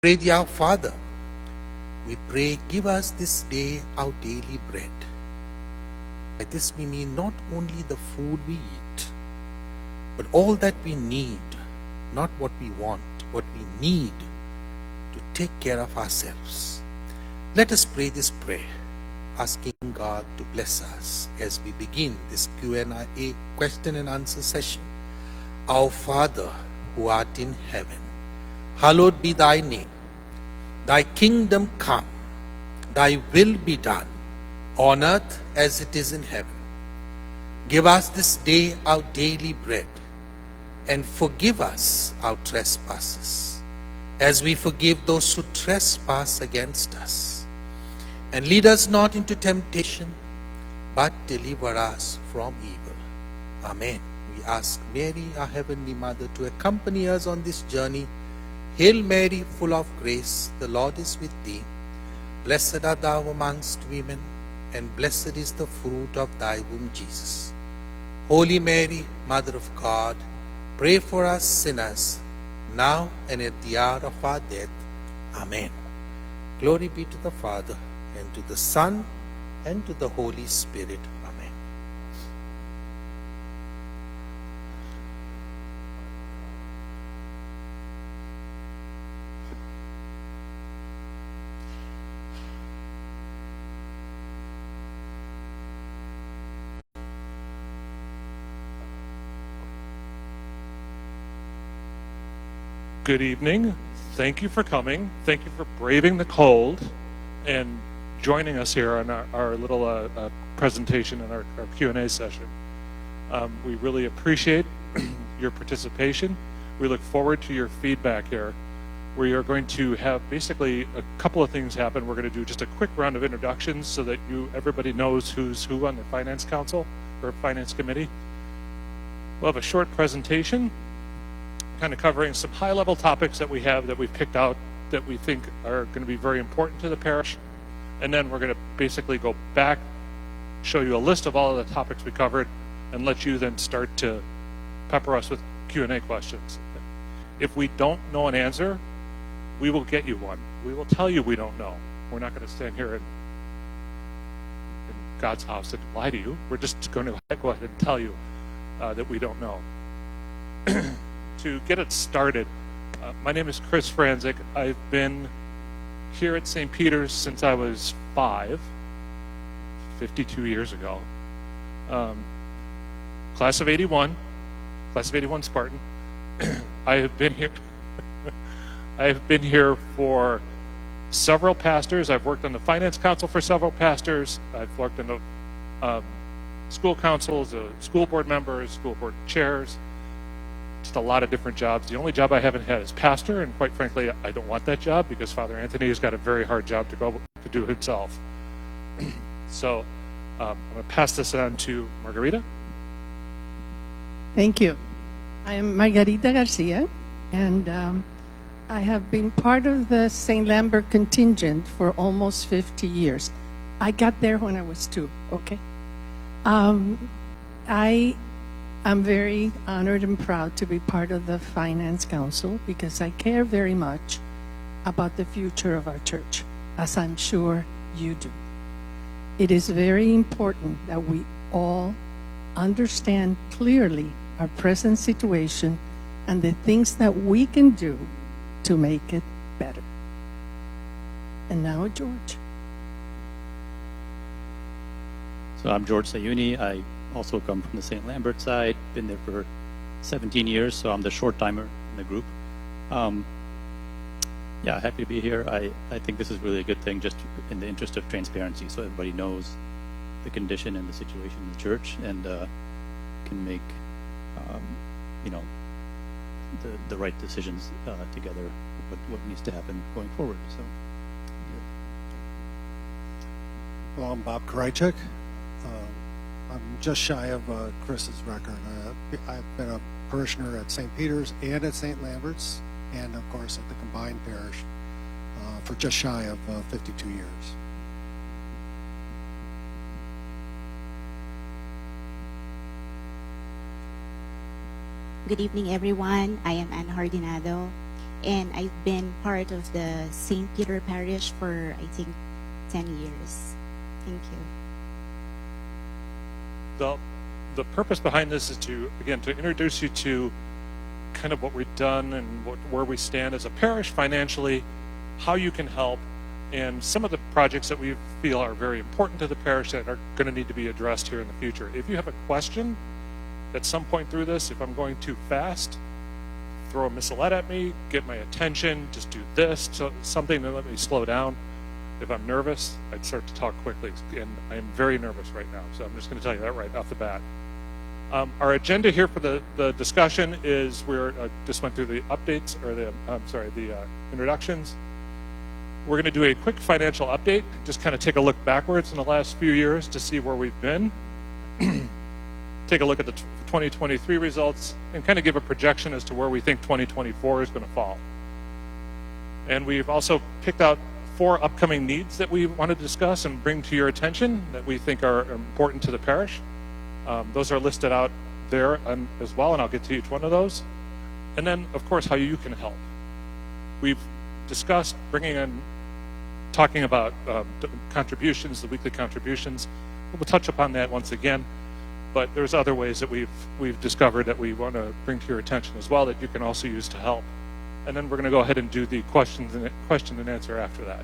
Pray thee, our Father, we pray, give us this day our daily bread. By this we mean not only the food we eat, but all that we need, not what we want, what we need to take care of ourselves. Let us pray this prayer, asking God to bless us as we begin this Q&A, question and answer session. Our Father, who art in heaven, hallowed be thy name. Thy kingdom come, thy will be done, on earth as it is in heaven. Give us this day our daily bread, and forgive us our trespasses, as we forgive those who trespass against us. And lead us not into temptation, but deliver us from evil. Amen. We ask Mary, our Heavenly Mother, to accompany us on this journey. Hail Mary, full of grace, the Lord is with thee. Blessed art thou amongst women, and blessed is the fruit of thy womb, Jesus. Holy Mary, Mother of God, pray for us sinners, now and at the hour of our death. Amen. Glory be to the Father, and to the Son, and to the Holy Spirit. Amen. Good evening. Thank you for coming. Thank you for braving the cold and joining us here on our little presentation and our Q&A session. We really appreciate your participation. We look forward to your feedback here. We are going to have basically a couple of things happen. We're going to do just a quick round of introductions so that everybody knows who's who on the Finance Council or Finance Committee. We'll have a short presentation kind of covering some high-level topics that we have that we've picked out that we think are going to be very important to the parish. And then we're going to basically go back, show you a list of all of the topics we covered, and let you then start to pepper us with Q&A questions. If we don't know an answer, we will get you one. We will tell you we don't know. We're not going to stand here in God's house and lie to you. We're just going to go ahead and tell you that we don't know. To get it started, my name is Chris Franzik. I've been here at St. Peter's since I was 52 years ago. Class of 81 Spartan. I have been here. I have been here for several pastors. I've worked on the Finance Council for several pastors. I've worked in the school councils, school board members, school board chairs. Just a lot of different jobs. The only job I haven't had is pastor, and quite frankly, I don't want that job because Father Anthony has got a very hard job to do himself. So I'm going to pass this on to Margarita. Thank you. I am Margarita Garcia, and I have been part of the St. Lambert contingent for almost 50 years. I got there when I was 2, okay? I'm very honored and proud to be part of the Finance Council because I care very much about the future of our church, as I'm sure you do. It is very important that we all understand clearly our present situation and the things that we can do to make it better. And now, George. So I'm George Sayuni. I also come from the St. Lambert side, been there for 17 years, so I'm the short timer in the group. Yeah, happy to be here. I think this is really a good thing just in the interest of transparency, so everybody knows the condition and the situation in the church and can make, the right decisions together, what needs to happen going forward. So, yeah. Well, I'm Bob Krajcik. I'm just shy of Chris's record. I've been a parishioner at St. Peter's and at St. Lambert's, and of course at the combined parish for just shy of 52 years. Good evening, everyone. I am Anne Hardinado. and I've been part of the St. Peter Parish for, I think, 10 years. Thank you. The purpose behind this is to, again, to introduce you to kind of what we've done and where we stand as a parish financially, how you can help, and some of the projects that we feel are very important to the parish that are going to need to be addressed here in the future. If you have a question at some point through this, if I'm going too fast, throw a missalette at me, get my attention, just do this, so something to let me slow down. If I'm nervous, I'd start to talk quickly, and I am very nervous right now, so I'm just going to tell you that right off the bat. Our agenda here for the discussion is just went through the updates, or the introductions. We're going to do a quick financial update, just kind of take a look backwards in the last few years to see where we've been. Take a look at the 2023 results and kind of give a projection as to where we think 2024 is going to fall. And we've also picked out 4 upcoming needs that we want to discuss and bring to your attention that we think are important to the parish. Those are listed out there as well, and I'll get to each one of those. And then, of course, how you can help. We've discussed talking about contributions, the weekly contributions. We'll touch upon that once again, but there's other ways that we've discovered that we want to bring to your attention as well that you can also use to help. And then we're going to go ahead and do the question and answer after that.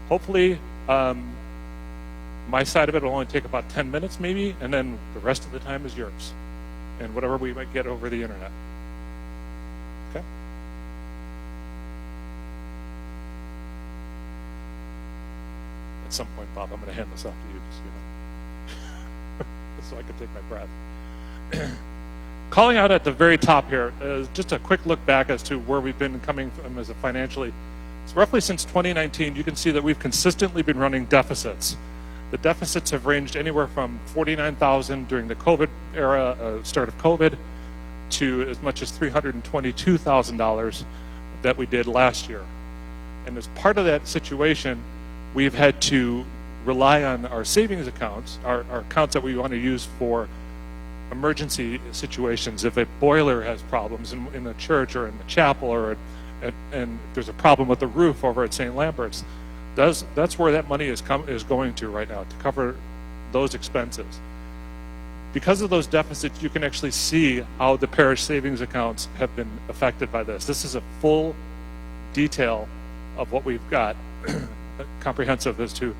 Hopefully, my side of it will only take about 10 minutes maybe, and then the rest of the time is yours and whatever we might get over the internet. Okay? At some point, Bob, I'm going to hand this off to you, just, so I can take my breath. Calling out at the very top here is just a quick look back as to where we've been coming from as a financially. So roughly since 2019, you can see that we've consistently been running deficits. The deficits have ranged anywhere from $49,000 during the COVID era, start of COVID, to as much as $322,000 that we did last year. And as part of that situation, we've had to rely on our savings accounts, our accounts that we want to use for emergency situations. If a boiler has problems in the church or in the chapel, and there's a problem with the roof over at St. Lambert's, that's where that money is going to right now, to cover those expenses. Because of those deficits, you can actually see how the parish savings accounts have been affected by this. This is a full detail of what we've got, comprehensive as to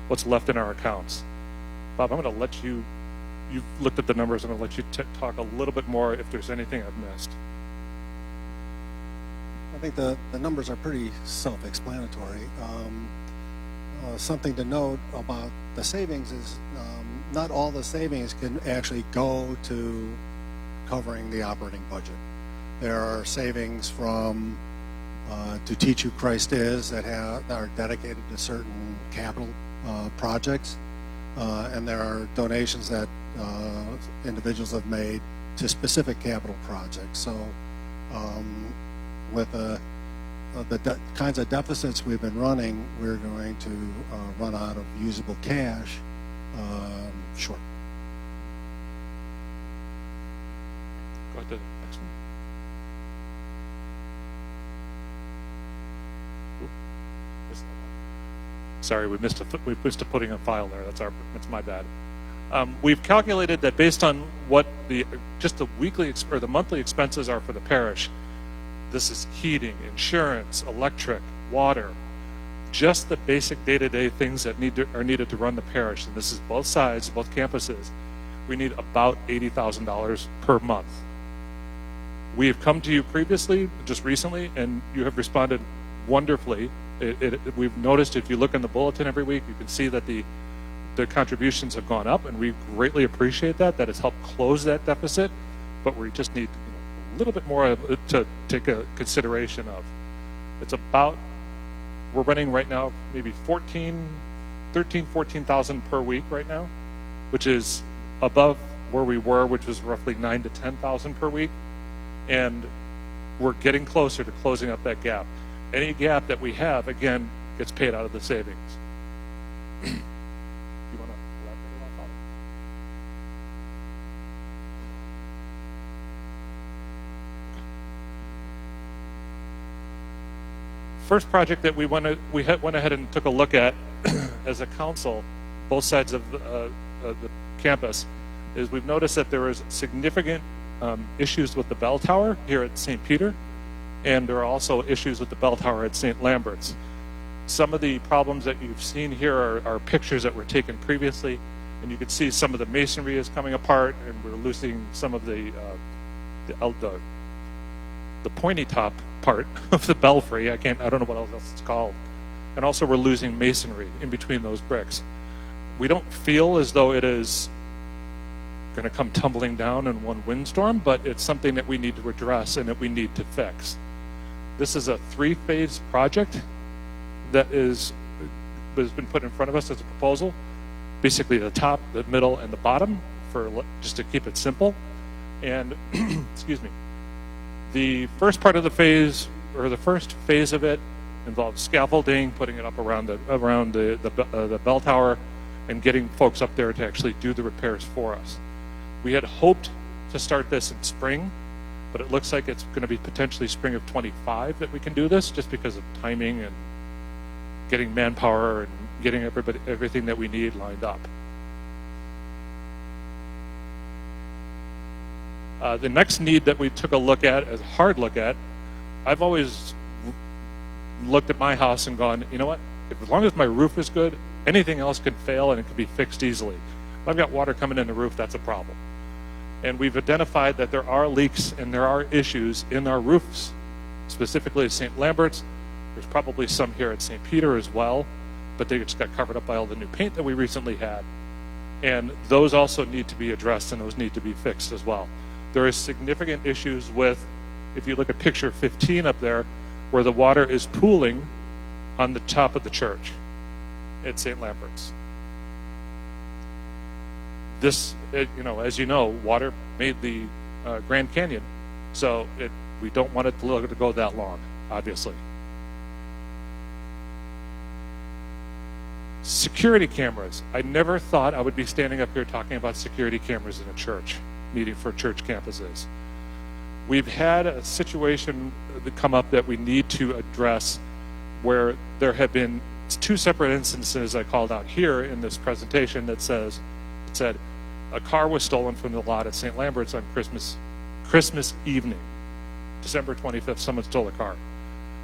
what's left in our accounts. Bob, I'm going to let you've looked at the numbers, I'm going to let you talk a little bit more if there's anything I've missed. I think the numbers are pretty self-explanatory. Something to note about the savings is not all the savings can actually go to covering the operating budget. There are savings from To Teach Who Christ Is that are dedicated to certain capital projects, and there are donations that individuals have made to specific capital projects. So with the kinds of deficits we've been running, we're going to run out of usable cash short. Go ahead to the next one. Sorry, we missed a putting a file there. That's my bad. We've calculated that based on what the weekly or the monthly expenses are for the parish. This is heating, insurance, electric, water, just the basic day-to-day things that are needed to run the parish. And this is both sides, both campuses. We need about $80,000 per month. We have come to you previously, just recently, and you have responded wonderfully. We've noticed if you look in the bulletin every week, you can see that the contributions have gone up, and we greatly appreciate that. That has helped close that deficit, but we just need a little bit more to take a consideration of. We're running right now maybe 14,000 per week right now, which is above where we were, which was roughly 9,000 to 10,000 per week, and we're getting closer to closing up that gap. Any gap that we have, again, gets paid out of the savings. You want to elaborate on that? first project that we went ahead and took a look at as a council, both sides of the campus, is we've noticed that there is significant issues with the bell tower here at St. Peter, and there are also issues with the bell tower at St. Lambert's. Some of the problems that you've seen here are pictures that were taken previously, and you can see some of the masonry is coming apart, and we're losing some of the pointy top part of the belfry. I don't know what else it's called. And also we're losing masonry in between those bricks. We don't feel as though it is going to come tumbling down in one windstorm, but it's something that we need to address and that we need to fix. This is a 3-phase project that has been put in front of us as a proposal. Basically the top, the middle, and the bottom, just to keep it simple. And excuse me. The first part of the phase, or the first phase of it, involves scaffolding, putting it up around the bell tower, and getting folks up there to actually do the repairs for us. We had hoped to start this in spring, but it looks like it's going to be potentially spring of 25 that we can do this, just because of timing and getting manpower and getting everything that we need lined up. The next need that we took a look at, a hard look at, I've always looked at my house and gone, you know what, as long as my roof is good, anything else can fail and it can be fixed easily. If I've got water coming in the roof, that's a problem. And we've identified that there are leaks and there are issues in our roofs, specifically at St. Lambert's. There's probably some here at St. Peter as well, but they just got covered up by all the new paint that we recently had. And those also need to be addressed, and those need to be fixed as well. There is significant issues with, if you look at picture 15 up there, where the water is pooling on the top of the church at St. Lambert's. This, as you know, water made the Grand Canyon, so we don't want it to go that long, obviously. Security cameras. I never thought I would be standing up here talking about security cameras in a church meeting for church campuses. We've had a situation come up that we need to address, where there have been 2 separate instances I called out here in this presentation that said a car was stolen from the lot at St. Lambert's on Christmas evening, December 25th. Someone stole a car.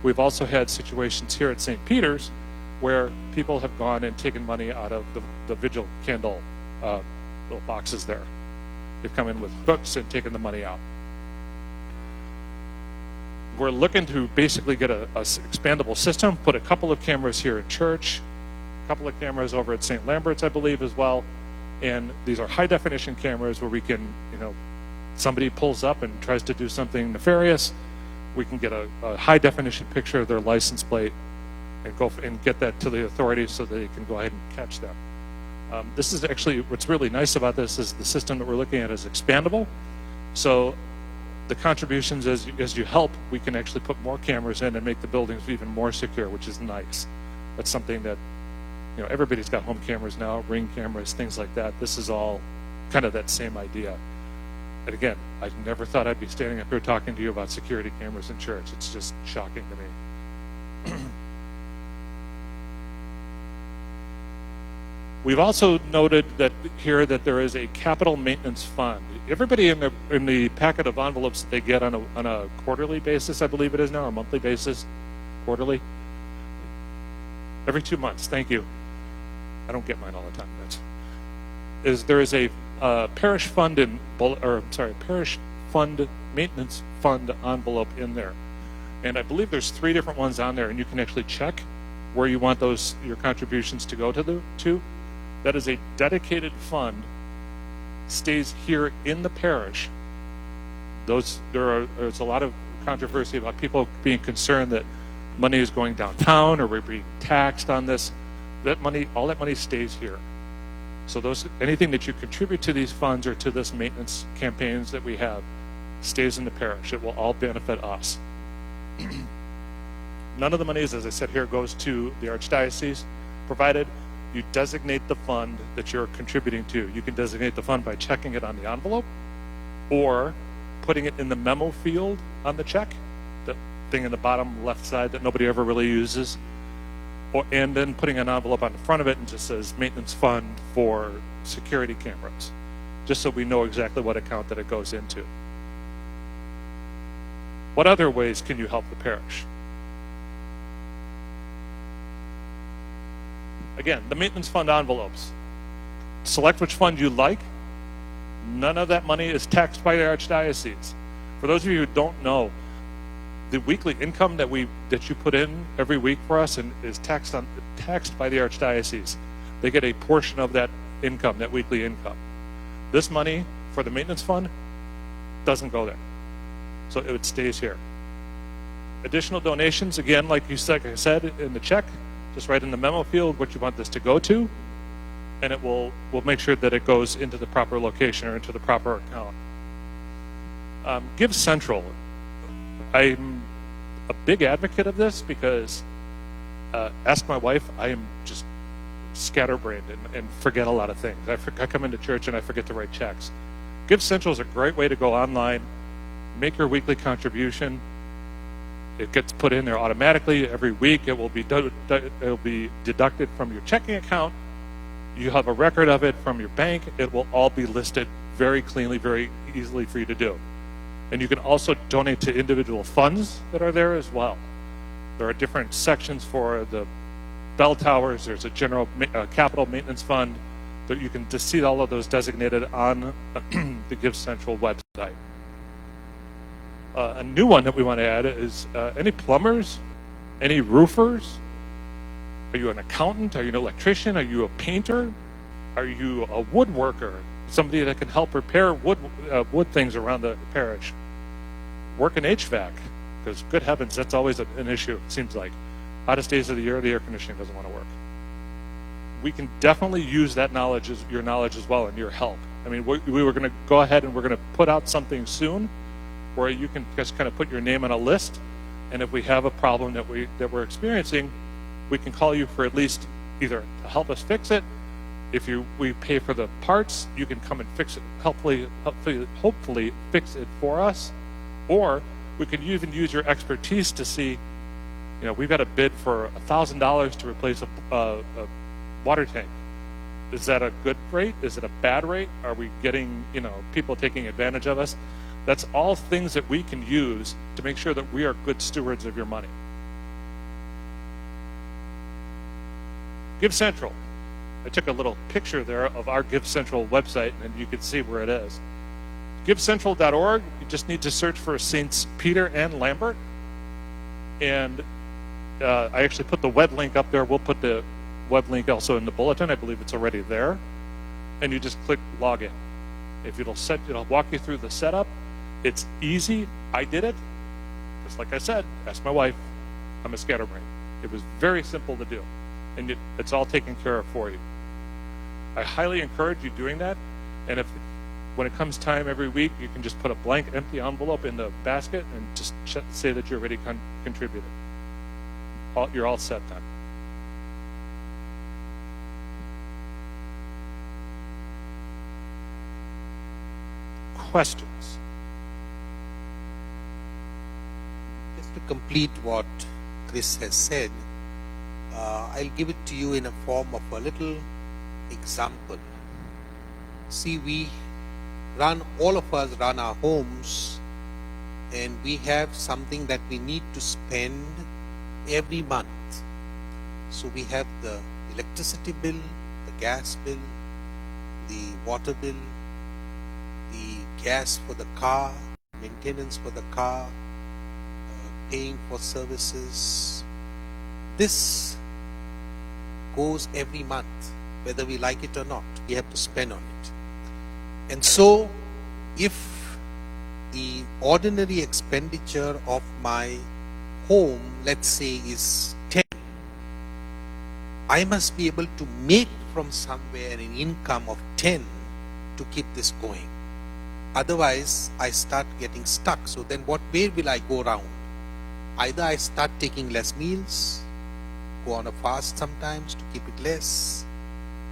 We've also had situations here at St. Peter's where people have gone and taken money out of the vigil candle little boxes there. They've come in with hooks and taken the money out. We're looking to basically get a expandable system, put a couple of cameras here at church, a couple of cameras over at St. Lambert's, I believe, as well. And these are high definition cameras where we can, somebody pulls up and tries to do something nefarious, we can get a high definition picture of their license plate and go and get that to the authorities so that they can go ahead and catch them. This is actually, what's really nice about this is the system that we're looking at is expandable. So the contributions, as you help, we can actually put more cameras in and make the buildings even more secure, which is nice. That's something that, everybody's got home cameras now, Ring cameras, things like that. This is all kind of that same idea. And again, I never thought I'd be standing up here talking to you about security cameras in church. It's just shocking to me. We've also noted that there is a capital maintenance fund. Everybody in the packet of envelopes that they get on a quarterly basis, I believe it is now, or monthly basis, quarterly, every 2 months. Thank you. I don't get mine all the time. There is a parish fund parish fund maintenance fund envelope in there, and I believe there's 3 different ones on there, and you can actually check where you want your contributions to go to. That is a dedicated fund, stays here in the parish. There's a lot of controversy about people being concerned that money is going downtown or we're being taxed on this. All that money stays here. So anything that you contribute to these funds or to this maintenance campaigns that we have stays in the parish. It will all benefit us. None of the monies, as I said here, goes to the Archdiocese, provided you designate the fund that you're contributing to. You can designate the fund by checking it on the envelope or putting it in the memo field on the check. thing in the bottom left side that nobody ever really uses, and then putting an envelope on the front of it and just says maintenance fund for security cameras, just so we know exactly what account that it goes into. What other ways can you help the parish? Again, the maintenance fund envelopes. Select which fund you like. None of that money is taxed by the Archdiocese. For those of you who don't know, the weekly income that you put in every week for us and is taxed by the Archdiocese. They get a portion of that income, that weekly income. This money for the maintenance fund doesn't go there. So it stays here. Additional donations, again, like I said in the check, just write in the memo field what you want this to go to, and we'll make sure that it goes into the proper location or into the proper account. Give Central. I'm a big advocate of this because, ask my wife, I am just scatterbrained and forget a lot of things. I come into church and I forget to write checks. Give Central is a great way to go online, make your weekly contribution. It gets put in there automatically every week. It will be deducted from your checking account. You have a record of it from your bank. It will all be listed very cleanly, very easily for you to do. And you can also donate to individual funds that are there as well. There are different sections for the bell towers. There's a general capital maintenance fund. That you can just see all of those designated on the Give Central website. A new one that we want to add is any plumbers, any roofers. Are you an accountant? Are you an electrician? Are you a painter? Are you a woodworker? Somebody that can help repair wood things around the parish. Work in HVAC, because good heavens, that's always an issue, it seems like. Hottest days of the year, the air conditioning doesn't want to work. We can definitely use that knowledge, your knowledge as well, and your help. I mean, we were going to go ahead and we're going to put out something soon where you can just kind of put your name on a list, and if we have a problem that we're experiencing, we can call you for at least either to help us fix it. If we pay for the parts, you can come and fix it, hopefully fix it for us. Or we can even use your expertise to see, we've got a bid for $1,000 to replace a water tank. Is that a good rate? Is it a bad rate? Are we getting, people taking advantage of us? That's all things that we can use to make sure that we are good stewards of your money. Give Central. I took a little picture there of our Give Central website, and you can see where it is. GiveCentral.org, you just need to search for Saints Peter and Lambert. And I actually put the web link up there. We'll put the web link also in the bulletin. I believe it's already there. And you just click login. If it'll walk you through the setup. It's easy. I did it. Just like I said, ask my wife. I'm a scatterbrain. It was very simple to do. And it's all taken care of for you. I highly encourage you doing that. And when it comes time every week, you can just put a blank, empty envelope in the basket and just say that you already contributed. You're all set then. Questions? Just to complete what Chris has said, I'll give it to you in a form of a little example. See, all of us run our homes, and we have something that we need to spend every month. So we have the electricity bill, the gas bill, the water bill, the gas for the car, maintenance for the car, paying for services. This goes every month, whether we like it or not. We have to spend on it. And so, if the ordinary expenditure of my home, let's say, is 10, I must be able to make from somewhere an income of 10 to keep this going. Otherwise, I start getting stuck. So then where will I go around? Either I start taking less meals, go on a fast sometimes to keep it less,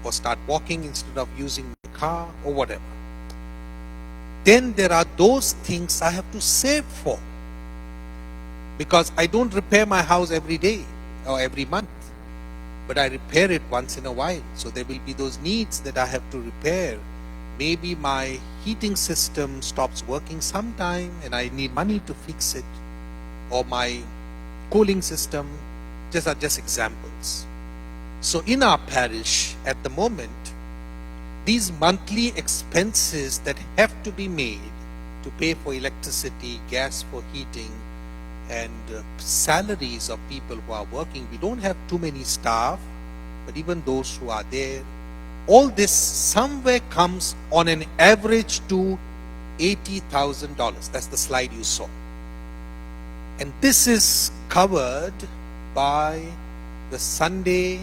or start walking instead of using my car, or whatever. Then there are those things I have to save for. Because I don't repair my house every day or every month, but I repair it once in a while. So there will be those needs that I have to repair. Maybe my heating system stops working sometime and I need money to fix it, or my cooling system. These are just examples. So in our parish at the moment, these monthly expenses that have to be made to pay for electricity, gas for heating, and salaries of people who are working. We don't have too many staff, but even those who are there, all this somewhere comes on an average to $80,000. That's the slide you saw. And this is covered by the Sunday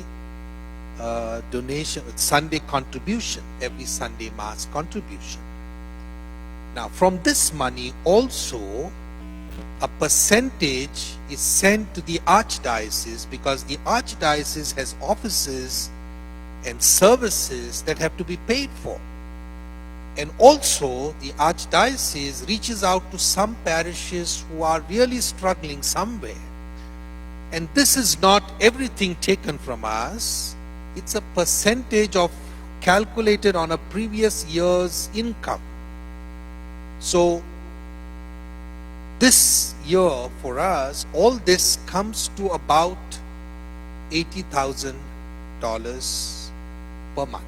donation, Sunday contribution, every Sunday Mass contribution. Now, from this money also, a percentage is sent to the Archdiocese, because the Archdiocese has offices and services that have to be paid for. And also, the Archdiocese reaches out to some parishes who are really struggling somewhere. And this is not everything taken from us. It's a percentage of calculated on a previous year's income. So this year for us, all this comes to about $80,000 per month.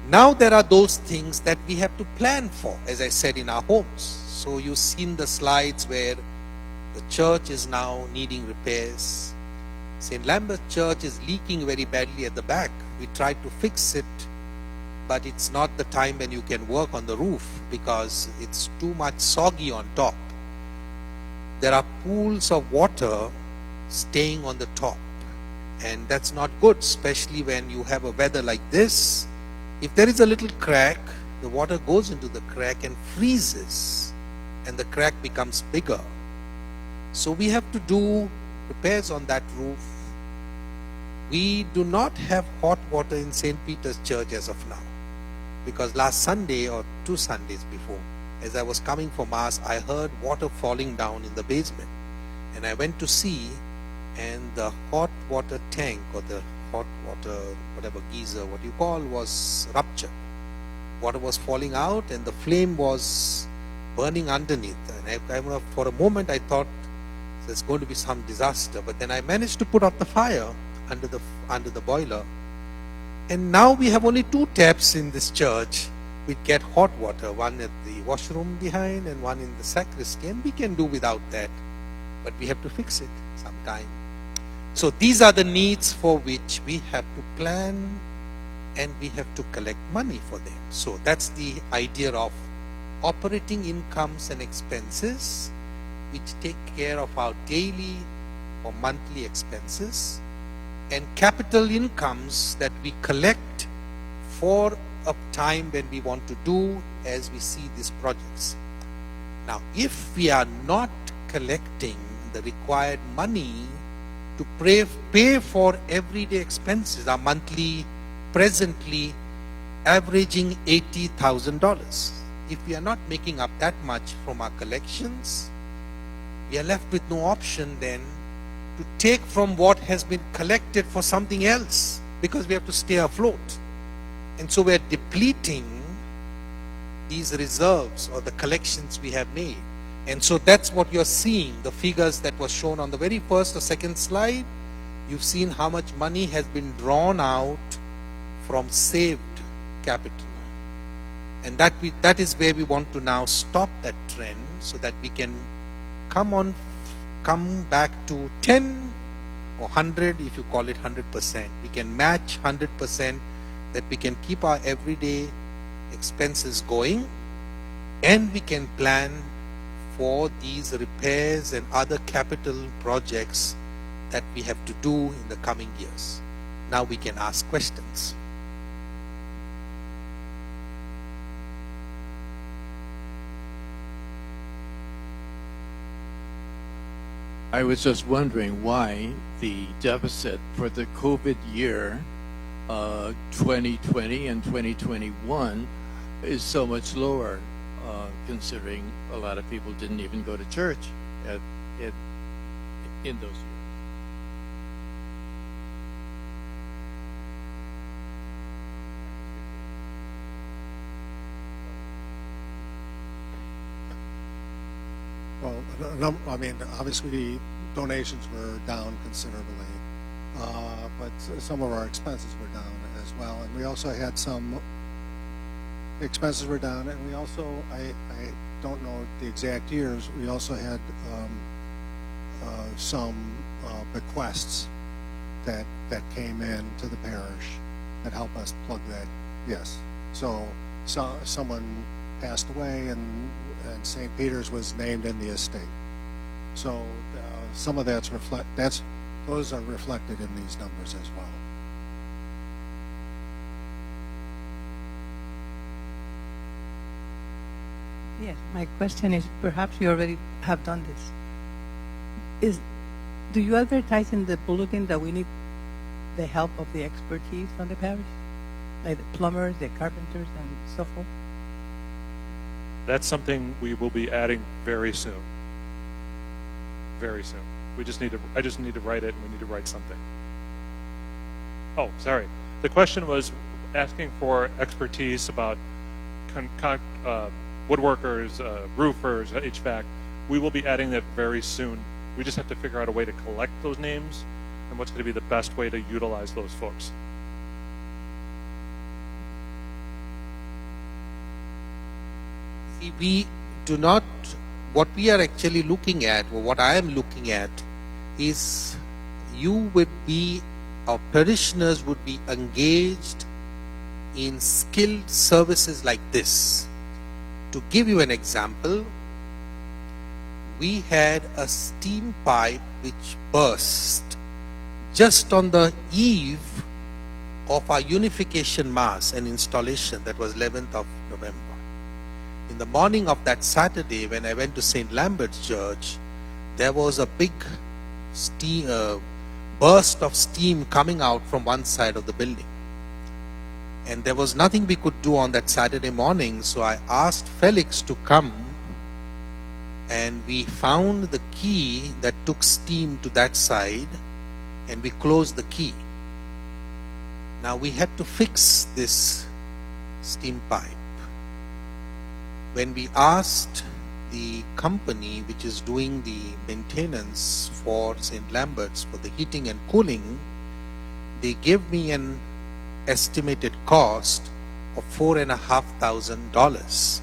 Now there are those things that we have to plan for, as I said, in our homes. So you've seen the slides where the church is now needing repairs. St. Lambert Church is leaking very badly at the back. We tried to fix it, but it's not the time when you can work on the roof because it's too much soggy on top. There are pools of water staying on the top, and that's not good, especially when you have a weather like this. If there is a little crack, the water goes into the crack and freezes, and the crack becomes bigger. So we have to do repairs on that roof. We do not have hot water in St. Peter's Church as of now, because last Sunday or 2 Sundays before, as I was coming for Mass, I heard water falling down in the basement, and I went to see, and the hot water tank, or the hot water, whatever geyser, what you call, was ruptured. Water was falling out and the flame was burning underneath. And for a moment I thought there's going to be some disaster, but then I managed to put out the fire under the boiler. And now we have only 2 taps in this church which get hot water, one at the washroom behind and one in the sacristy, and we can do without that, but we have to fix it sometime. So these are the needs for which we have to plan, and we have to collect money for them. So that's the idea of operating incomes and expenses, which take care of our daily or monthly expenses, and capital incomes that we collect for a time when we want to do as we see these projects. Now, if we are not collecting the required money to pay for everyday expenses, our monthly, presently averaging $80,000. If we are not making up that much from our collections, we are left with no option then to take from what has been collected for something else, because we have to stay afloat. And so we are depleting these reserves or the collections we have made. And so that's what you're seeing, the figures that was shown on the very first or second slide. You've seen how much money has been drawn out from saved capital. And that is where we want to now stop that trend, so that we can come back to 10 or 100, if you call it 100%. We can match 100%, that we can keep our everyday expenses going, and we can plan for these repairs and other capital projects that we have to do in the coming years. Now we can ask questions. I was just wondering why the deficit for the COVID year 2020 and 2021 is so much lower, considering a lot of people didn't even go to church. at, in those years? Well, I mean, obviously donations were down considerably, but some of our expenses were down as well. And we also had some expenses were down, and we also, I don't know the exact years, we also had some bequests that came in to the parish that helped us plug that. Yes. So someone passed away, and St. Peter's was named in the estate. So some of those are reflected in these numbers as well. Yes, my question is, perhaps you already have done this. Do you advertise in the bulletin that we need the help of the expertise from the parish? Like the plumbers, the carpenters, and so forth? That's something we will be adding very soon. Very soon. I just need to write it, and we need to write something. Oh, sorry. The question was asking for expertise about woodworkers, roofers, HVAC. We will be adding that very soon. We just have to figure out a way to collect those names and what's going to be the best way to utilize those folks. See, we do not, what we are actually looking at, or what I am looking at, is you would be, our parishioners would be engaged in skilled services like this. To give you an example, we had a steam pipe which burst just on the eve of our unification mass and installation. That was 11th of November. In the morning of that Saturday, when I went to St. Lambert's church, there was a big burst of steam coming out from one side of the building. And there was nothing we could do on that Saturday morning, so I asked Felix to come, and we found the key that took steam to that side, and we closed the key. Now we had to fix this steam pipe. When we asked the company which is doing the maintenance for St. Lambert's for the heating and cooling, they gave me an estimated cost of $4,500.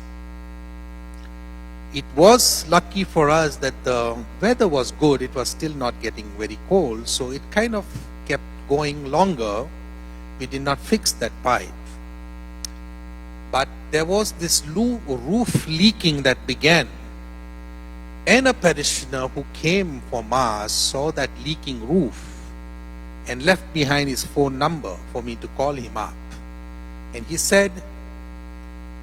It was lucky for us that the weather was good. It was still not getting very cold, so it kind of kept going longer. We did not fix that pipe. But there was this roof leaking that began, and a parishioner who came for Mass saw that leaking roof and left behind his phone number for me to call him up. And he said,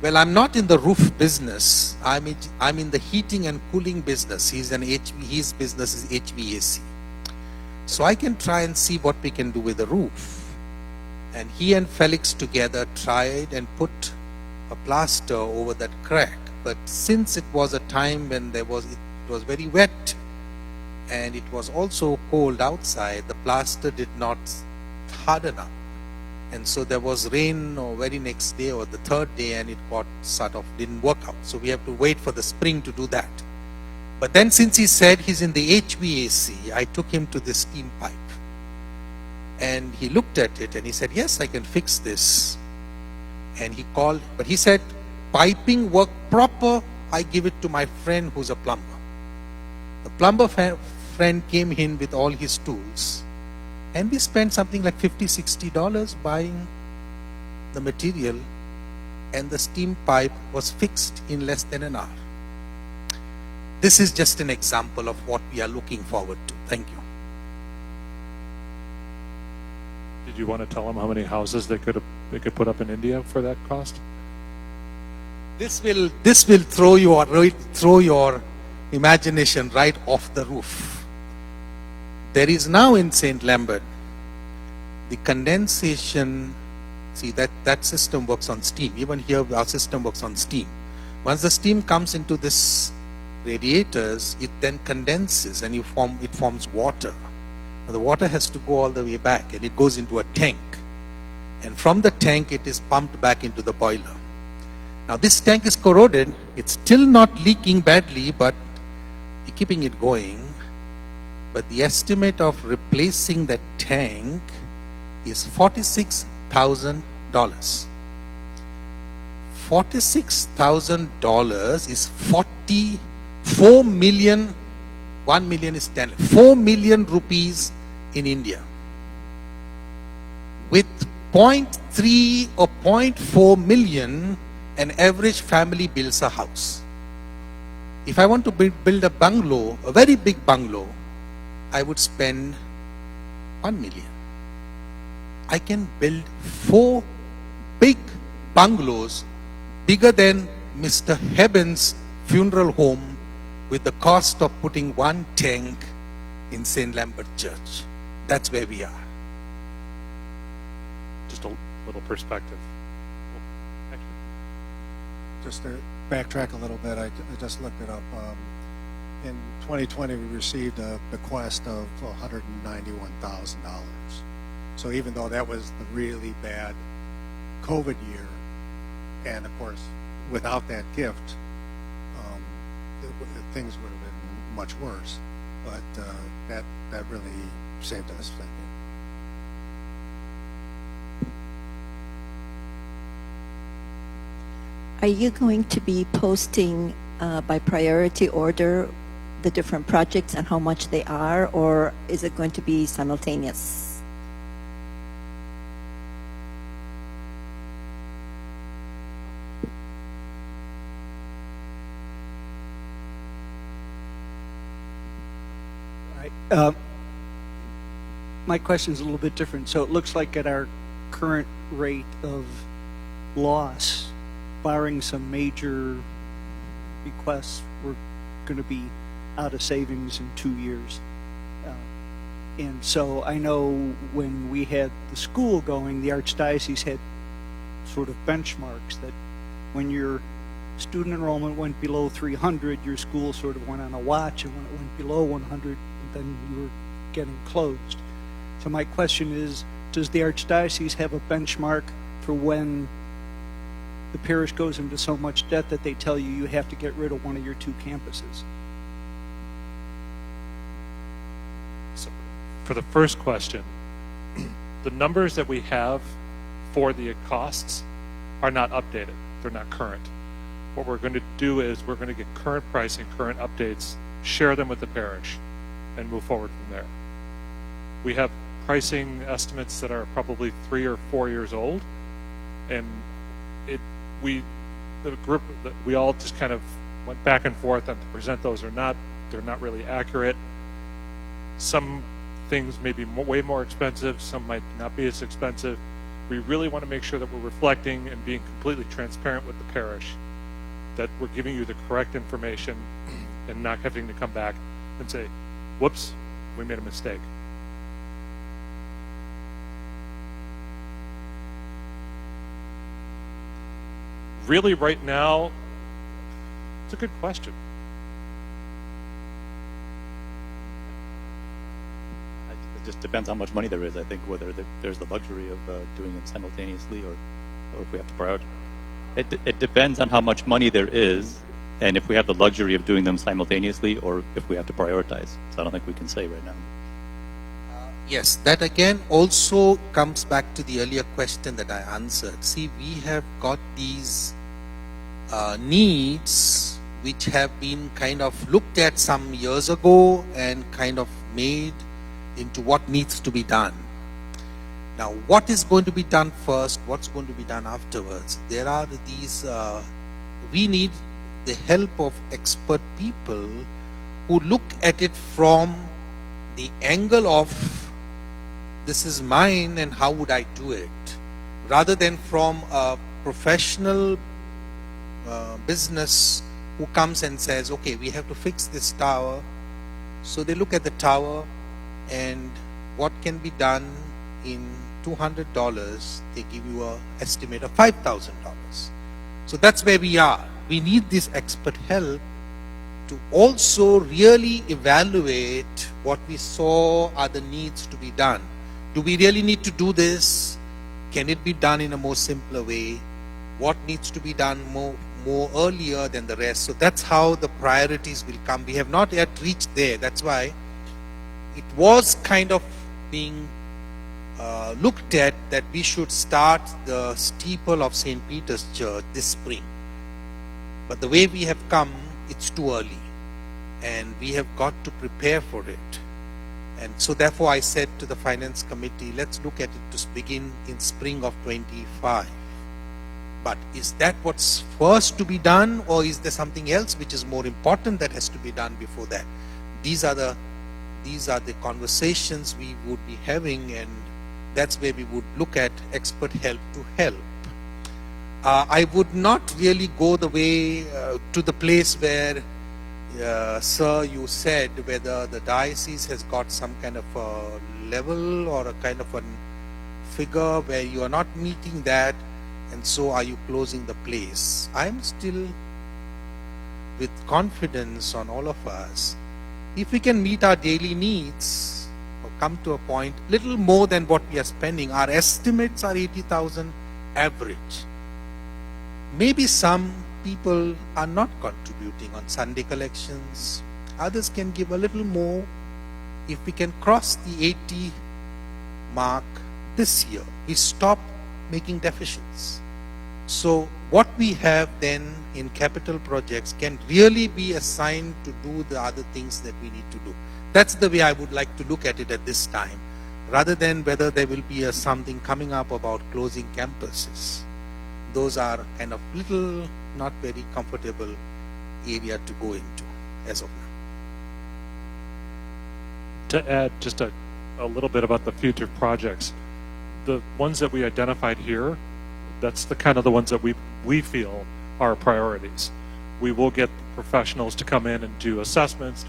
well, I'm not in the roof business. I'm in the heating and cooling business. His business is HVAC. So I can try and see what we can do with the roof. And he and Felix together tried and put a plaster over that crack. But since it was a time when it was very wet, and it was also cold outside, the plaster did not harden up. And so there was rain or very next day or the third day, and it didn't work out. So we have to wait for the spring to do that. But then since he said he's in the HVAC, I took him to the steam pipe. And he looked at it and he said, yes, I can fix this. And he called, but he said, piping work proper, I give it to my friend who's a plumber. The plumber friend came in with all his tools, and we spent something like $50-60 buying the material, and the steam pipe was fixed in less than an hour. This is just an example of what we are looking forward to. Thank you. Did you want to tell them how many houses they could put up in India for that cost? This will throw your imagination right off the roof. There is now in St. Lambert the condensation. See, that system works on steam. Even here our system works on steam. Once the steam comes into this radiators, it then condenses and it forms water. Now, the water has to go all the way back and it goes into a tank. And from the tank, it is pumped back into the boiler. Now, this tank is corroded. It's still not leaking badly, but we're keeping it going. But the estimate of replacing that tank is $46,000. $46,000 is 4 million. 1 million is 10. 4 million rupees in India. With 0.3 or 0.4 million, an average family builds a house. If I want to build a bungalow, a very big bungalow, I would spend 1 million. I can build 4 big bungalows bigger than Mr. Heben's funeral home with the cost of putting 1 tank in St. Lambert Church. That's where we are. Just a little perspective. Just to backtrack a little bit, I just looked it up. In 2020, we received a bequest of $191,000. So even though that was the really bad COVID year, and of course, without that gift, things would have been much worse. But that really saved us, I think. Are you going to be posting by priority order the different projects and how much they are, or is it going to be simultaneous? My question is a little bit different. So it looks like at our current rate of loss, barring some major bequests, we're going to be out of savings in 2 years. And so I know when we had the school going, the Archdiocese had sort of benchmarks that when your student enrollment went below 300, your school sort of went on a watch, and when it went below 100, then you were getting closed. So my question is, does the Archdiocese have a benchmark for when the parish goes into so much debt that they tell you you have to get rid of one of your 2 campuses? So for the first question, the numbers that we have for the costs are not updated. They're not current. What we're going to do is we're going to get current pricing, current updates, share them with the parish, and move forward from there. We have pricing estimates that are probably 3 or 4 years old, and we all just kind of went back and forth on to present those or not. They're not really accurate. Some things may be way more expensive, some might not be as expensive. We really want to make sure that we're reflecting and being completely transparent with the parish, that we're giving you the correct information and not having to come back and say, whoops, we made a mistake. Really, right now, it's a good question. It just depends how much money there is. I think whether there's the luxury of doing it simultaneously or if we have to prioritize. It depends on how much money there is, and if we have the luxury of doing them simultaneously or if we have to prioritize. So I don't think we can say right now. Yes, that again also comes back to the earlier question that I answered. See, we have got these needs which have been kind of looked at some years ago and kind of made into what needs to be done. Now, what is going to be done first? What's going to be done afterwards? There are these, we need the help of expert people who look at it from the angle of this is mine and how would I do it, rather than from a professional business who comes and says, okay, we have to fix this tower. So they look at the tower and what can be done in $200, they give you an estimate of $5,000. So that's where we are. We need this expert help to also really evaluate what we saw are the needs to be done. Do we really need to do this? Can it be done in a more simpler way? What needs to be done more earlier than the rest? So that's how the priorities will come. We have not yet reached there. That's why it was kind of being looked at that we should start the steeple of St. Peter's Church this spring. But the way we have come, it's too early. And we have got to prepare for it. And so therefore I said to the Finance Committee, let's look at it to begin in spring of 25. But is that what's first to be done, or is there something else which is more important that has to be done before that? These are the conversations we would be having, and that's where we would look at expert help to help. I would not really go the way to the place where, sir, you said whether the diocese has got some kind of a level or a kind of a figure where you are not meeting that, and so are you closing the place. I'm still with confidence on all of us. If we can meet our daily needs or come to a point little more than what we are spending, our estimates are 80,000 average. Maybe some people are not contributing on Sunday collections. Others can give a little more. If we can cross the 80 mark this year, we stop making deficits. So what we have then in capital projects can really be assigned to do the other things that we need to do. That's the way I would like to look at it at this time, rather than whether there will be something coming up about closing campuses. Those are kind of little, not very comfortable area to go into as of now. To add just a little bit about the future projects, the ones that we identified here, that's the kind of the ones that we feel are priorities. We will get professionals to come in and do assessments.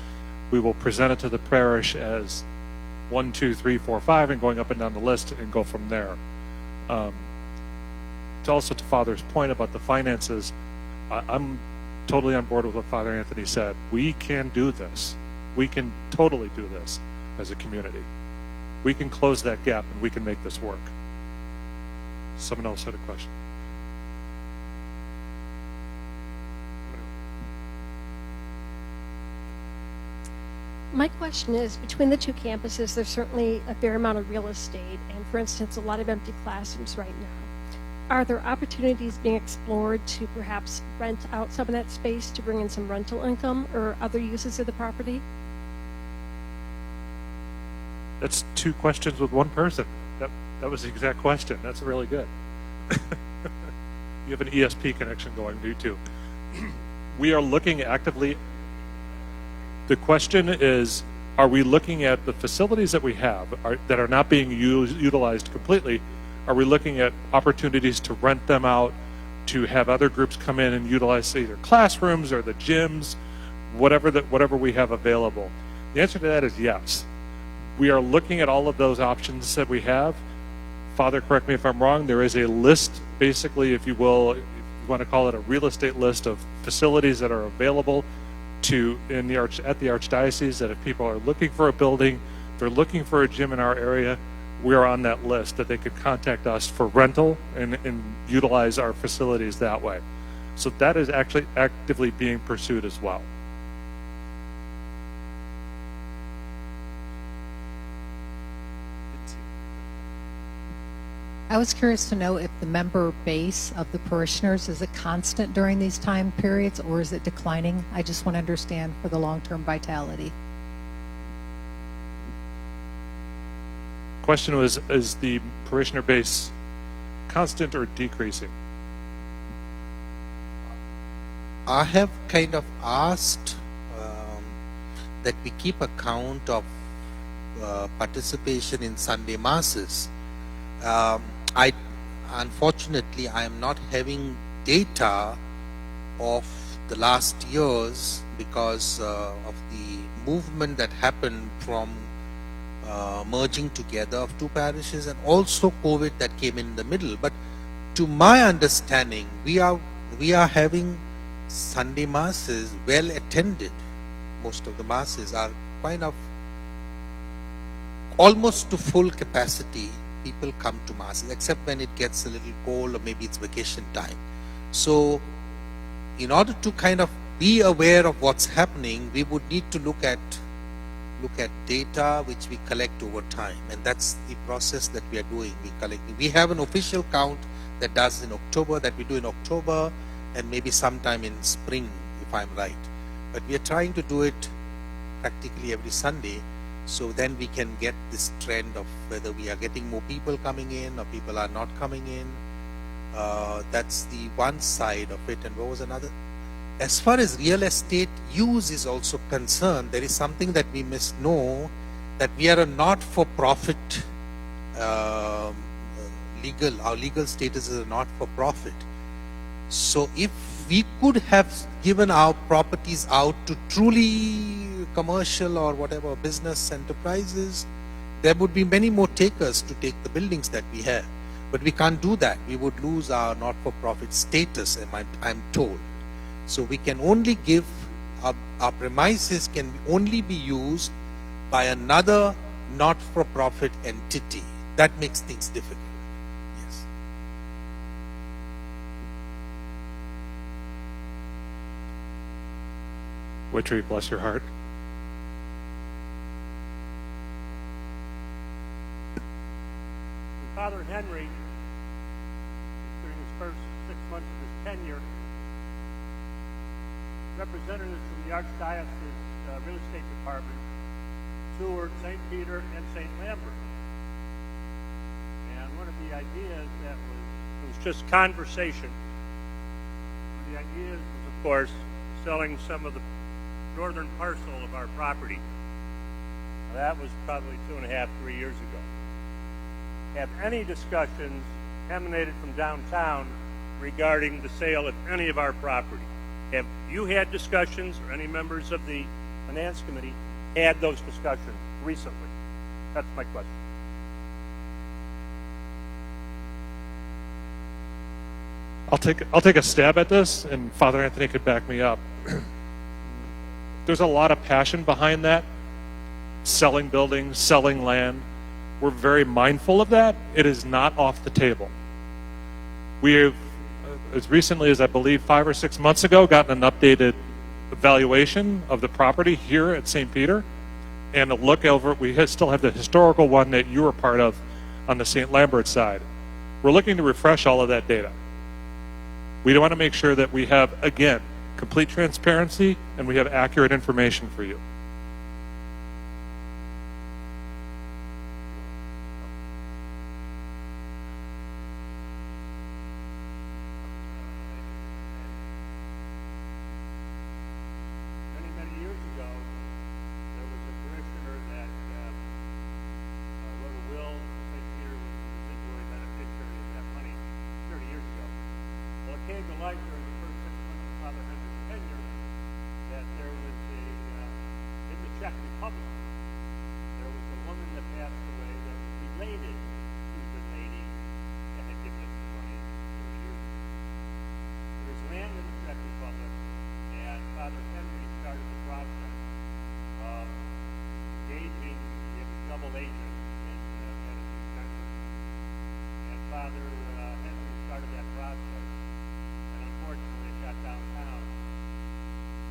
We will present it to the parish as 1, 2, 3, 4, 5, and going up and down the list and go from there. Also to Father's point about the finances, I'm totally on board with what Father Anthony said. We can do this. We can totally do this as a community. We can close that gap and we can make this work. Someone else had a question. My question is, between the two campuses, there's certainly a fair amount of real estate, and for instance, a lot of empty classrooms right now. Are there opportunities being explored to perhaps rent out some of that space to bring in some rental income or other uses of the property? That's two questions with one person. That was the exact question. That's really good. You have an ESP connection going, you too. We are looking actively. The question is, are we looking at the facilities that we have that are not being utilized completely? Are we looking at opportunities to rent them out, to have other groups come in and utilize either classrooms or the gyms, whatever we have available? The answer to that is yes. We are looking at all of those options that we have. Father, correct me if I'm wrong, there is a list, basically, if you will, if you want to call it a real estate list of facilities that are available at the Archdiocese, that if people are looking for a building, they're looking for a gym in our area, we are on that list that they could contact us for rental and utilize our facilities that way. So that is actually actively being pursued as well. I was curious to know if the member base of the parishioners is a constant during these time periods, or is it declining? I just want to understand for the long-term vitality. Question was, is the parishioner base constant or decreasing? I have kind of asked that we keep account of participation in Sunday masses. Unfortunately, I am not having data of the last years because of the movement that happened from merging together of two parishes, and also COVID that came in the middle. But to my understanding, we are having Sunday masses well attended. most of the masses are kind of almost to full capacity. People come to masses, except when it gets a little cold or maybe it's vacation time. So in order to kind of be aware of what's happening, we would need to look at data which we collect over time, and that's the process that we are doing. We have an official count that does in October, that we do in October and maybe sometime in spring, if I'm right. But we are trying to do it practically every Sunday, so then we can get this trend of whether we are getting more people coming in or people are not coming in. That's the one side of it. And what was another? As far as real estate use is also concerned, there is something that we must know, that we are a not-for-profit our legal status is a not-for-profit. So if we could have given our properties out to truly commercial or whatever business enterprises, there would be many more takers to take the buildings that we have. But we can't do that. We would lose our not-for-profit status, I'm told. So we can only give, our premises can only be used by another not-for-profit entity. That makes things difficult. Yes. Witchery, bless your heart. Father Henry, during his first 6 months of his tenure, representatives from the Archdiocese Real Estate Department toured St. Peter and St. Lambert. And one of the ideas that was just conversation. One of the ideas was, of course, selling some of the northern parcel of our property. Now, that was probably 2.5, 3 years ago. Have any discussions emanated from downtown regarding the sale of any of our property? Have you had discussions, or any members of the Finance Committee had those discussions recently? That's my question. I'll take a stab at this, and Father Anthony could back me up. There's a lot of passion behind that. Selling buildings, selling land. We're very mindful of that. It is not off the table. We have, as recently as I believe 5 or 6 months ago, gotten an updated evaluation of the property here at St. Peter, and a look over. We still have the historical one that you were part of on the St. Lambert side. We're looking to refresh all of that data. We want to make sure that we have, again, complete transparency and we have accurate information for you. Many years ago, there was a parishioner that wrote a will. St. Peter was the residuary beneficiary of that money 30 years ago. Well, it came to light during the first 6 months of Father Henry's tenure that there was in the Czech Republic, there was a woman that passed away that was related to the lady that had given us the money 30 years ago. There's land in the Czech Republic, and Father Henry started the process of engaging a double agent in at a few countries. And Father Henry started that process, and unfortunately it got downtown.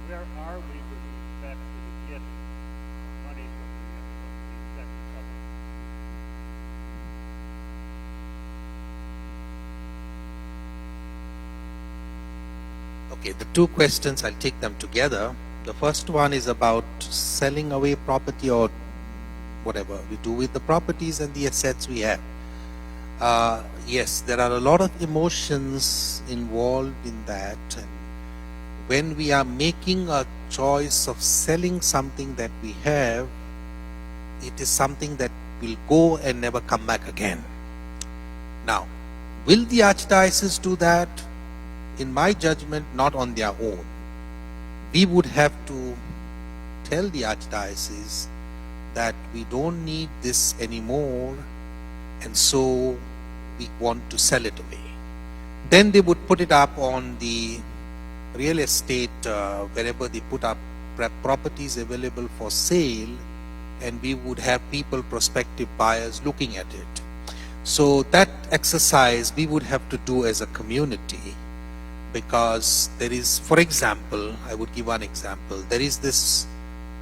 Where are we with respect to the gift of money from the Czech Republic? Okay, the two questions, I'll take them together. The first one is about selling away property or whatever we do with the properties and the assets we have. Yes, there are a lot of emotions involved in that. And when we are making a choice of selling something that we have, it is something that will go and never come back again. Now, will the Archdiocese do that? In my judgment, not on their own. We would have to tell the Archdiocese that we don't need this anymore, and so we want to sell it away. Then they would put it up on the real estate, wherever they put up properties available for sale, and we would have people, prospective buyers, looking at it. So that exercise we would have to do as a community, because there is, for example, I would give one example. There is this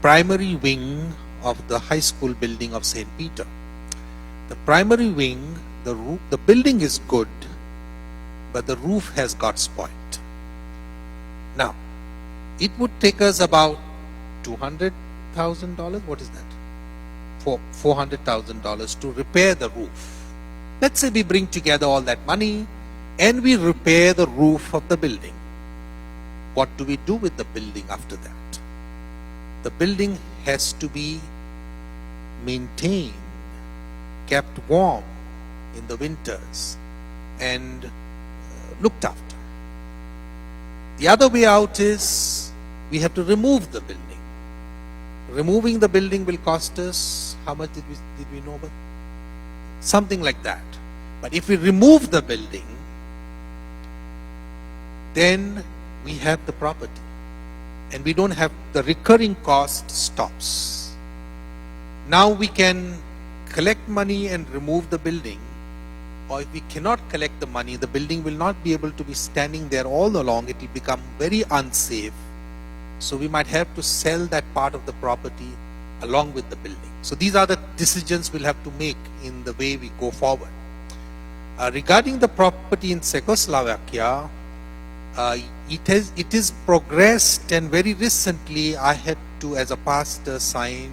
primary wing of the high school building of St. Peter. The primary wing, the building is good, but the roof has got spoiled. Now, it would take us about $200,000. What is that? $400,000 to repair the roof. Let's say we bring together all that money and we repair the roof of the building. What do we do with the building after that? The building has to be maintained, kept warm in the winters, and looked after. The other way out is we have to remove the building. Removing the building will cost us, how much did we know about? Something like that. But if we remove the building, then we have the property, and we don't have the recurring cost stops. Now we can collect money and remove the building, or if we cannot collect the money, the building will not be able to be standing there all along. It will become very unsafe. So we might have to sell that part of the property along with the building. So these are the decisions we'll have to make in the way we go forward. Regarding the property in Czechoslovakia, it is progressed, and very recently I had to, as a pastor, sign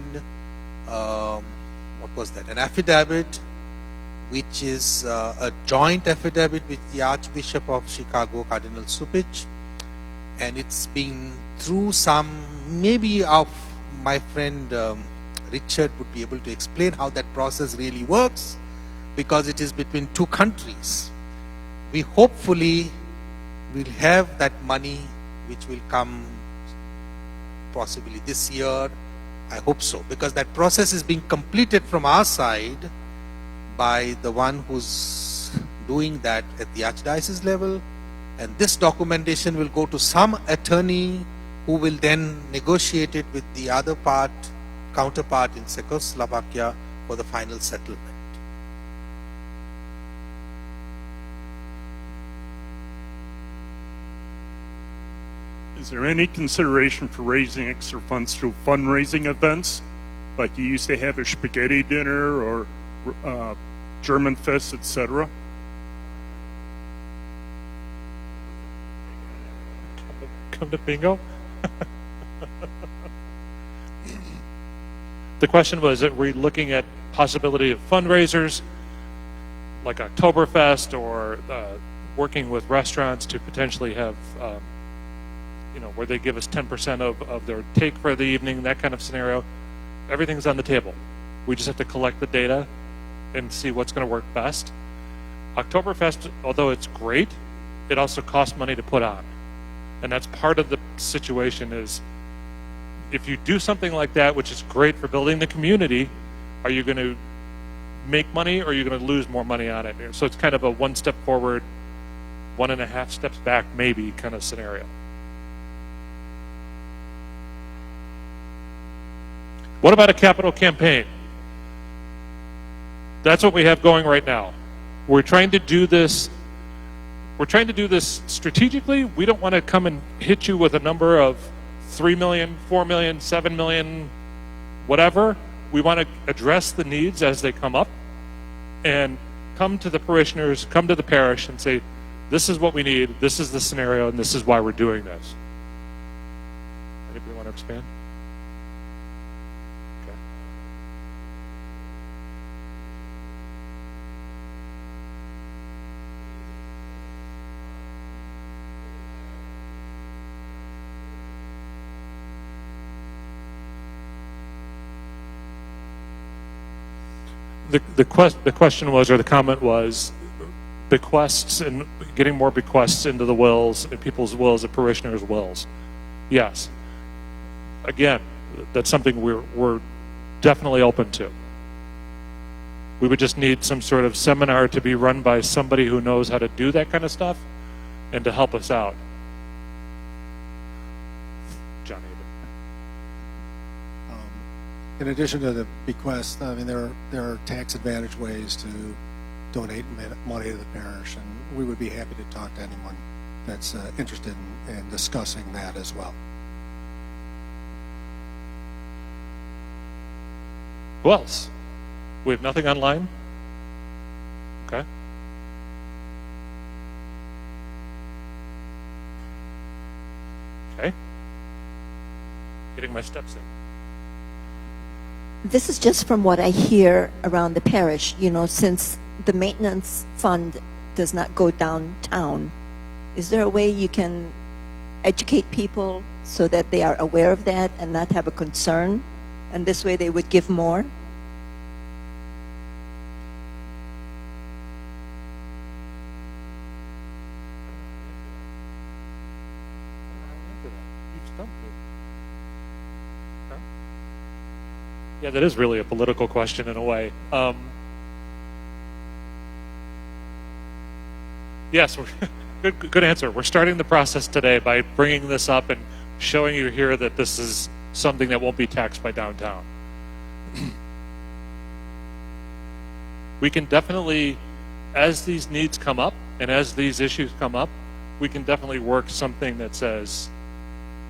what was that? An affidavit, which is a joint affidavit with the Archbishop of Chicago, Cardinal Supich, and it's been through some, maybe of my friend Richard would be able to explain how that process really works, because it is between two countries. We hopefully will have that money, which will come possibly this year. I hope so, because that process is being completed from our side by the one who's doing that at the archdiocese level, and this documentation will go to some attorney who will then negotiate it with the other counterpart in Czechoslovakia for the final settlement. Is there any consideration for raising extra funds through fundraising events, like you used to have a spaghetti dinner or German fest, etc.? Come to bingo. The question was, are we looking at possibility of fundraisers like Oktoberfest, or working with restaurants to potentially have where they give us 10% of their take for the evening, that kind of scenario. Everything's on the table. We just have to collect the data and see what's going to work best. Oktoberfest, although it's great, it also costs money to put on. And that's part of the situation is, if you do something like that, which is great for building the community, are you going to make money, or are you going to lose more money on it? So it's kind of a one step forward, 1.5 steps back, maybe kind of scenario. What about a capital campaign? That's what we have going right now. We're trying to do this. We're trying to do this strategically. We don't want to come and hit you with a number of 3 million, 4 million, 7 million, whatever. We want to address the needs as they come up and come to the parishioners, come to the parish and say, this is what we need, this is the scenario, and this is why we're doing this. Anybody want to expand? The question was, or the comment was, bequests and getting more bequests into the wills, and people's wills, and parishioners' wills. Yes. Again, that's something we're definitely open to. We would just need some sort of seminar to be run by somebody who knows how to do that kind of stuff and to help us out. John Eben. in addition to the bequest, I mean, there are tax advantage ways to donate money to the parish, and we would be happy to talk to anyone that's interested in discussing that as well. Who else? We have nothing online? Okay. Okay. Getting my steps in. This is just from what I hear around the parish, you know, since the maintenance fund does not go downtown, is there a way you can educate people so that they are aware of that and not have a concern? And this way they would give more? Yeah, that is really a political question in a way. Yes, good answer. We're starting the process today by bringing this up and showing you here that this is something that won't be taxed by downtown. We can definitely, as these needs come up and as these issues come up, we can definitely work something that says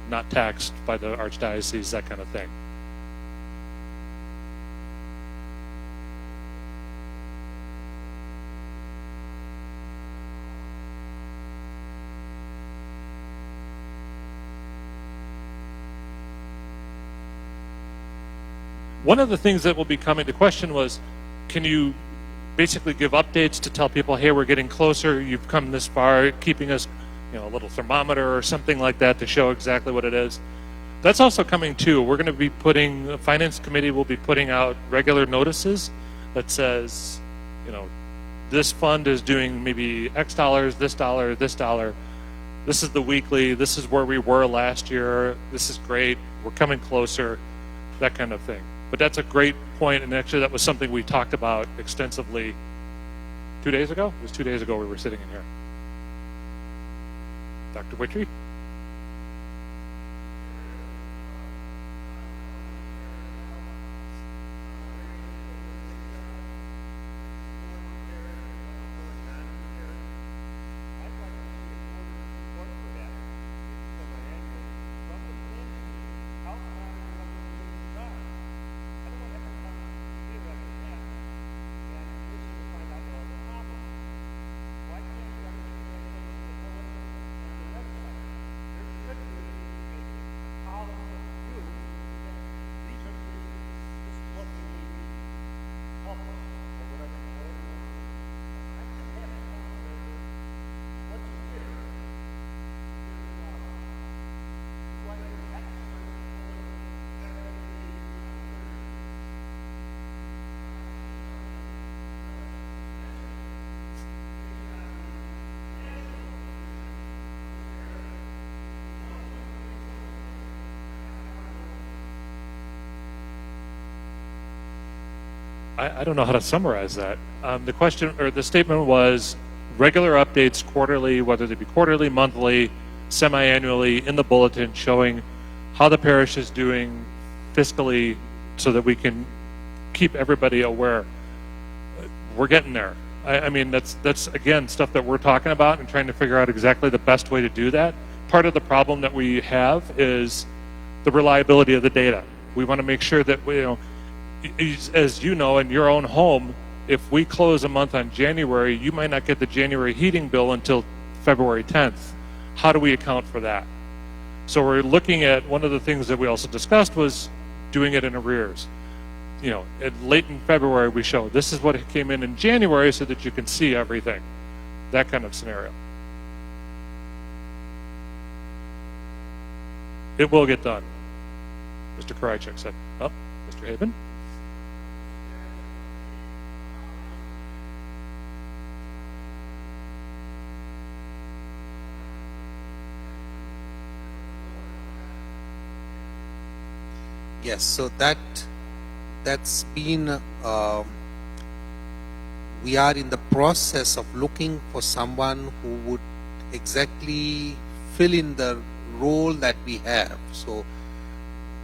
not taxed by the archdiocese, that kind of thing. One of the things that will be coming to question was, can you basically give updates to tell people, hey, we're getting closer, you've come this far, keeping us, you know, a little thermometer or something like that to show exactly what it is. That's also coming too. We're going to be putting, the Finance Committee will be putting out regular notices that says, you know, this fund is doing maybe X dollars, this dollar, this dollar. This is the weekly, this is where we were last year, this is great, we're coming closer, that kind of thing. But that's a great point, and actually that was something we talked about extensively 2 days ago? It was 2 days ago we were sitting in here. Dr. Witry? I don't know how to summarize that. The question or the statement was regular updates quarterly, whether they be quarterly, monthly, semi-annually in the bulletin showing how the parish is doing fiscally so that we can keep everybody aware. We're getting there. I mean, that's again, stuff that we're talking about and trying to figure out exactly the best way to do that. Part of the problem that we have is the reliability of the data. We want to make sure that we, you know, as you know, in your own home, if we close a month on January, you might not get the January heating bill until February 10th. How do we account for that? So we're looking at, one of the things that we also discussed was doing it in arrears. You know, late in February we show this is what came in January so that you can see everything. That kind of scenario. It will get done. Mr. Karajek said, oh, Mr. Haven? Yes, so that's been, we are in the process of looking for someone who would exactly fill in the role that we have. So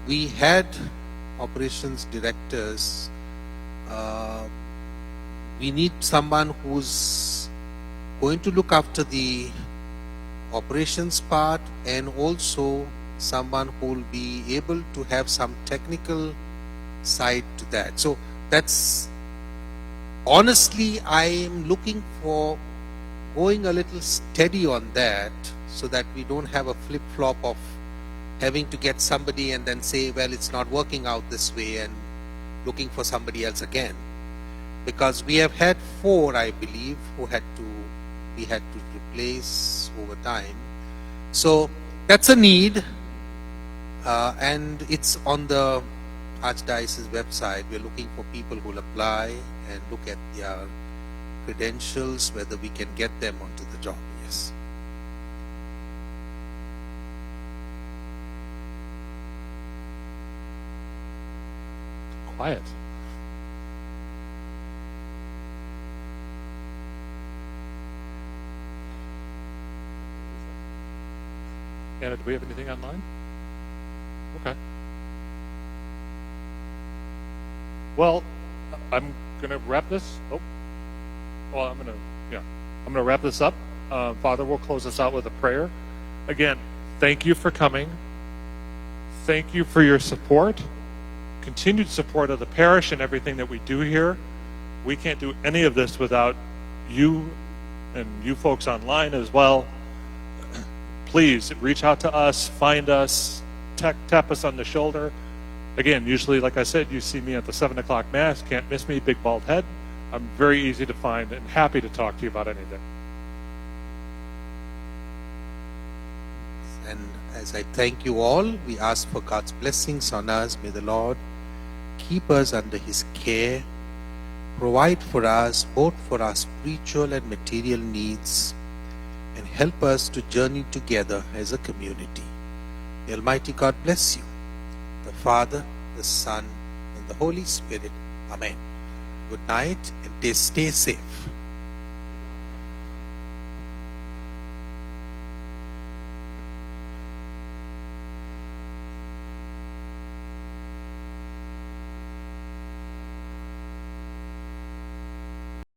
we had operations directors, we need someone who's going to look after the operations part, and also someone who will be able to have some technical side to that. So that's honestly, I am looking for going a little steady on that, so that we don't have a flip-flop of having to get somebody and then say, well, it's not working out this way, and looking for somebody else again. Because we have had 4, I believe, we had to replace over time. So that's a need, and it's on the Archdiocese website. We're looking for people who will apply and look at their credentials, whether we can get them onto the job. Yes. Quiet. Anna, do we have anything online? Okay. Well, I'm going to wrap this. I'm going to wrap this up. Father, we'll close this out with a prayer. Again, thank you for coming. Thank you for your support, continued support of the parish and everything that we do here. We can't do any of this without you and you folks online as well. Please reach out to us, find us, tap us on the shoulder. Again, usually, like I said, you see me at the 7 o'clock Mass. Can't miss me, big bald head. I'm very easy to find and happy to talk to you about anything. And as I thank you all, we ask for God's blessings on us. May the Lord keep us under His care, provide for us both for our spiritual and material needs, and help us to journey together as a community. May Almighty God bless you, the Father, the Son, and the Holy Spirit. Amen. Good night, and stay safe.